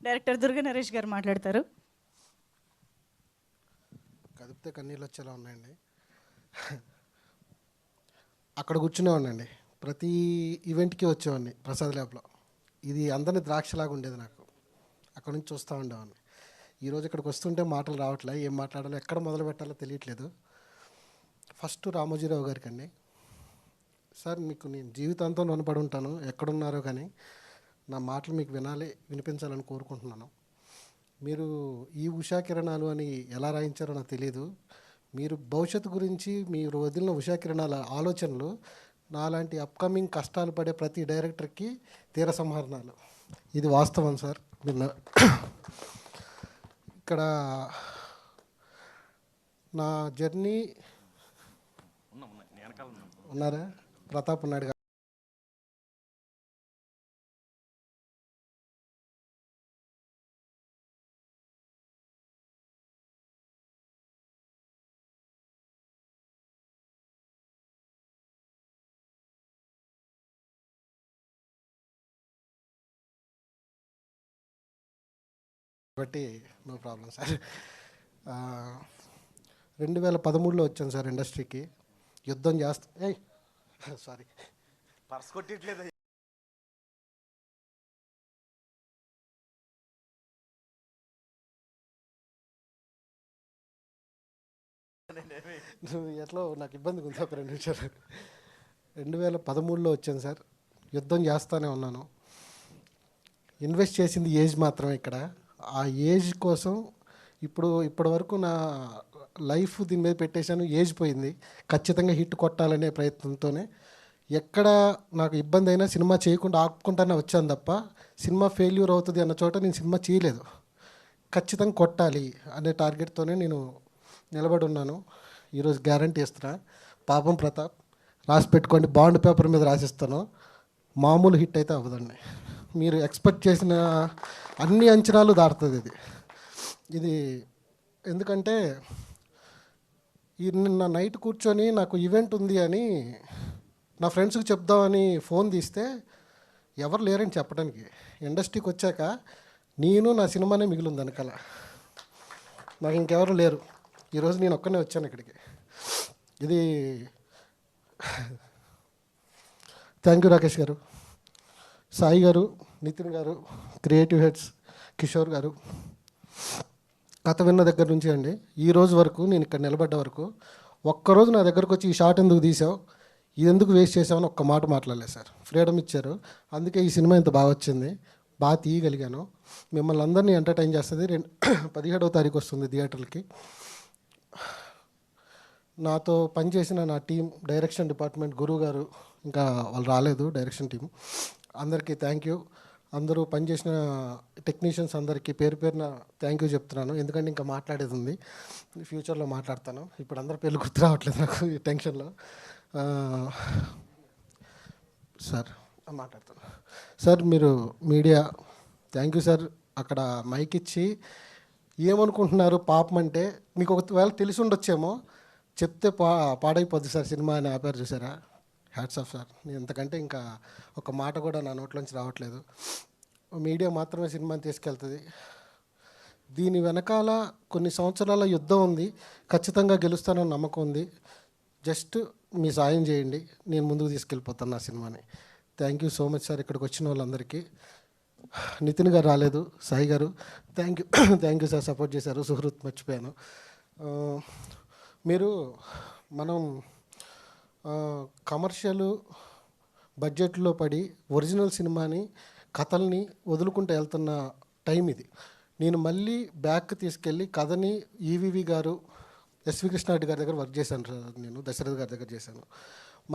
Director Durga Naresh గారు మాట్లాడతారు. కదిపితే కన్నీళ్ళు వచ్చేలా ఉన్నాయండి. అక్కడ కూర్చునేవాడినండి, ప్రతి ఈవెంట్కి వచ్చేవాడిని ప్రసాద్ ల్యాబ్లో. ఇది అందరినీ ద్రాక్షలాగా ఉండేది నాకు. అక్కడ నుంచి చూస్తూ ఉండేవాడిని. ఈరోజు ఇక్కడికి వస్తుంటే మాటలు రావట్లే, ఏం మాట్లాడాలో ఎక్కడ మొదలు పెట్టాలో తెలియట్లేదు. ఫస్ట్ రామోజీరావు గారికి అండి, సార్ మీకు నేను జీవితాంతం రుణపడి ఉంటాను, ఎక్కడున్నారో కానీ నా మాటలు మీకు వినిపించాలని కోరుకుంటున్నాను. మీరు ఈ ఉషా కిరణాలు అని ఎలా రాయించారో నాకు తెలియదు. మీరు భవిష్యత్తు గురించి మీరు వదిలిన ఉషా కిరణాల ఆలోచనలు నాలాంటి అప్కమింగ్ కష్టాలు పడే ప్రతి డైరెక్టర్కి తీర సంహరణాలు. ఇది వాస్తవం సార్. ఇక్కడ నా జర్నీ ఉన్నారా, ప్రతాప్ ఉన్నాడు కాబట్టి నో ప్రాబ్లం సార్. 2013లో వచ్చాను సార్ ఇండస్ట్రీకి. యుద్ధం చేస్తా సారీ పర్స్ కొట్టట్లేదు. ఎట్లా నాకు ఇబ్బంది ఉంది ఒక 2 నిమిషాలు. 2013లో వచ్చాను సార్. యుద్ధం చేస్తూనే ఉన్నాను. ఇన్వెస్ట్ చేసింది ఏజ్ మాత్రమే. ఇక్కడ ఆ ఏజ్ కోసం ఇప్పటి వరకు నా లైఫ్ దీని మీద పెట్టేశాను. ఏజ్ పోయింది, ఖచ్చితంగా హిట్ కొట్టాలనే ప్రయత్నంతోనే ఎక్కడ నాకు ఇబ్బంది అయినా సినిమా చేయకుండా ఆపుకుంటానే వచ్చాను తప్ప, సినిమా ఫెయిల్యూర్ అవుతుంది అన్న చోట నేను సినిమా చేయలేదు. ఖచ్చితంగా కొట్టాలి అనే టార్గెట్తోనే నేను నిలబడి ఉన్నాను. ఈరోజు గ్యారంటీ ఇస్తున్నా, పాపం ప్రతాప్ రాసి పెట్టుకోండి, బాండ్ పేపర్ మీద రాసిస్తాను, మామూలు హిట్ అయితే అవ్వదండి. మీరు ఎక్స్పెక్ట్ చేసిన అన్ని అంచనాలు దాటుతుంది ఇది. ఎందుకంటే నిన్న నైట్ కూర్చొని నాకు ఈవెంట్ ఉంది అని నా ఫ్రెండ్స్కి చెప్దామని ఫోన్ తీస్తే ఎవరు లేరని చెప్పడానికి. ఇండస్ట్రీకి వచ్చాక నేను నా సినిమానే మిగిలింది వెనకాల, నాకు ఇంకెవరు లేరు. ఈరోజు నేను ఒక్కనే వచ్చాను ఇక్కడికి. ఇది థ్యాంక్ యూ రాకేష్ గారు, సాయి గారు, నితిన్ గారు, క్రియేటివ్ హెడ్స్, కిషోర్ గారు. కథ విన్న దగ్గర నుంచి అండి ఈ రోజు వరకు, నేను ఇక్కడ నిలబడ్డ వరకు ఒక్కరోజు నా దగ్గరకు వచ్చి ఈ షాట్ ఎందుకు తీసావు, ఇది ఎందుకు వేస్ట్ చేసామని ఒక్క మాట మాట్లాడలేదు సార్. ఫ్రీడమ్ ఇచ్చారు, అందుకే ఈ సినిమా ఇంత బాగా వచ్చింది, బాగా తీయగలిగాను. మిమ్మల్ని అందరినీ ఎంటర్టైన్ చేస్తుంది. 17వ తారీఖు వస్తుంది థియేటర్లకి. నాతో పనిచేసిన నా టీం, డైరెక్షన్ డిపార్ట్మెంట్, గురువు గారు, ఇంకా వాళ్ళు రాలేదు డైరెక్షన్ టీం, అందరికీ థ్యాంక్ యూ. అందరూ పనిచేసిన టెక్నీషియన్స్ అందరికీ పేరు పేరున థ్యాంక్ యూ చెప్తున్నాను. ఎందుకంటే ఇంకా మాట్లాడేది ఉంది, ఫ్యూచర్లో మాట్లాడతాను. ఇప్పుడు అందరి పేర్లు గుర్తు రావట్లేదు నాకు ఈ టెన్షన్లో. సార్ మాట్లాడతాను సార్. మీరు మీడియా థ్యాంక్ యూ సార్. అక్కడ మైక్ ఇచ్చి ఏమనుకుంటున్నారు పాపం అంటే, మీకు ఒకవేళ తెలిసి ఉండొచ్చేమో, చెప్తే పాడైపోద్ది సార్ సినిమా అని ఆపారు చూసారా. Hats off sir. నేను ఇంతకంటే ఇంకా ఒక మాట కూడా నా నోట్లోంచి రావట్లేదు. మీడియా మాత్రమే సినిమాని తీసుకెళ్తుంది. దీని వెనకాల కొన్ని సంవత్సరాల యుద్ధం ఉంది, ఖచ్చితంగా గెలుస్తానని నమ్మకం ఉంది. జస్ట్ మీ సాయం చేయండి, నేను ముందుకు తీసుకెళ్ళిపోతాను నా సినిమాని. Thank you so much sir. ఇక్కడికి వచ్చిన వాళ్ళందరికీ. నితిన్ గారు రాలేదు, సాయి గారు థ్యాంక్ యూ సార్, సపోర్ట్ చేశారు. సుహృత్ మర్చిపోయాను. మనం కమర్షియల్ బడ్జెట్లో పడి ఒరిజినల్ సినిమాని, కథల్ని వదులుకుంటూ వెళ్తున్న టైం ఇది. నేను మళ్ళీ బ్యాక్ తీసుకెళ్ళి కథని ఈవీవి గారు, ఎస్వి కృష్ణారెడ్డి గారి దగ్గర వర్క్ చేశాను సార్. నేను దశరథ్ గారి దగ్గర చేశాను.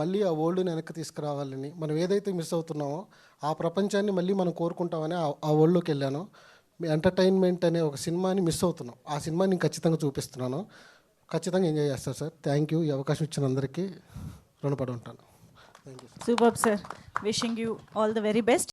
మళ్ళీ ఆ ఓల్డ్ని వెనక్కి తీసుకురావాలని, మనం ఏదైతే మిస్ అవుతున్నామో ఆ ప్రపంచాన్ని మళ్ళీ మనం కోరుకుంటామని ఆ ఓల్డ్లోకి వెళ్ళాను. ఎంటర్టైన్మెంట్ అనే ఒక సినిమాని మిస్ అవుతున్నాం, ఆ సినిమాని నేను ఖచ్చితంగా చూపిస్తున్నాను. ఖచ్చితంగా ఎంజాయ్ చేస్తారు సార్. Thank you. ఈ అవకాశం ఇచ్చిన అందరికీ రుణపడి ఉంటాను. Thank you. Super sir. Wishing you all the very best.